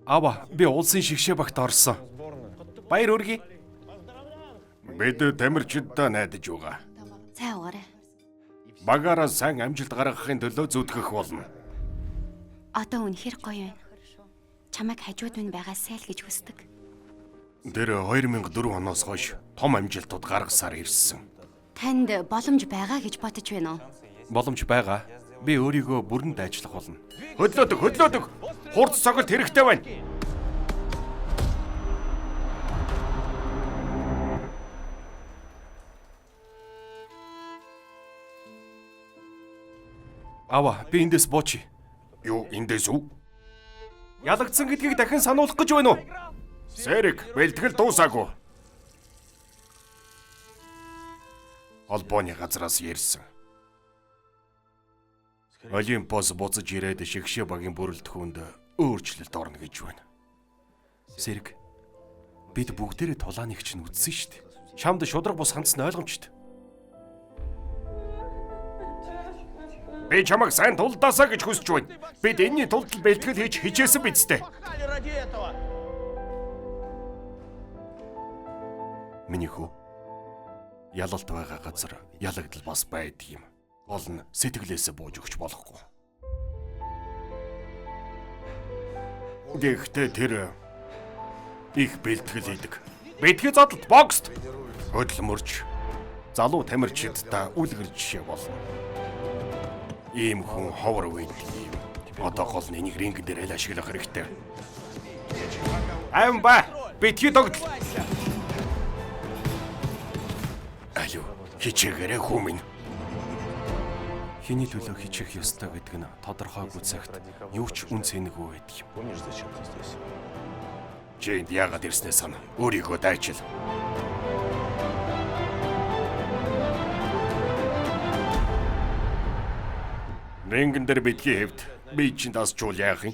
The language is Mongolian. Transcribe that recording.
Ава, би улсын шигшээ багт орсон. Баяр хүргэе. Бид тамирчидтай найдаж байгаа. Сайн угаарай. Багаараа сайн амжилт гаргахын төлөө зүтгэх болно. Одоо үнэхээр гоё байна. Чамайг хажууд минь байгаасай л гэж хүсдэг. Тэр 2004 оноос хойш том амжилтууд гаргасаар ирсэн. Танд боломж байгаа гэж бодож байна уу? Боломж байгаа. Би өөрийгөө бүрэнд ажиллах болно. Хөдлөөдөг. Хурц цогт хэрэгтэй байна. Ава, би эндээс бууч. Юу, эндээс үү? Ялагдсан гэдгийг дахин сануулах гэж байна уу? Сэрэг, бэлтгэл дуусаагүй. Холбооны газраас ярьсан. Олимпос буцаж ирээд шигшээ багийн бүрэлдэхүүнд өөрчлөлт орно гэж байна. Сэрэг, бид бүгдээрээ тулааныг чинь үтсэн шүү дээ. Чамд шудраг бус хандсан ойлгомжтой. Би чамайг сайн тулдаасаа гэж хүсэж байна. Бид энэний тулд бэлтгэл хийж хичээсэн биз дээ. Миний хүү, ялалт байгаа газар ялагдал бас байдаг юм. Гол нь сэтгэлээсээ бууж өгч болохгүй. Гэхдээ тэр их бэлтгэл хийдэг. Бэлтгэл задлт бокст хөдөлмөрч залуу тамирчидтай үлгэр жишээ болно. Ийм хүн ховор үед юм. Одоо гол нь энийг ринг дээр л ашиглах хэрэгтэй. Амба, битгий тогтол. Аюу, хичээгээрээ хүмүн. Хиний төлөө хичээх ёстой гэдэг нь тодорхойгүй цагт юу ч үн цэнэгүй байдаг юм. Чэнд яагаад ирснээ сана. Өөрийгөө дайчил. Рингэн дээр битгий хэвд би чинь дасчул яах юм?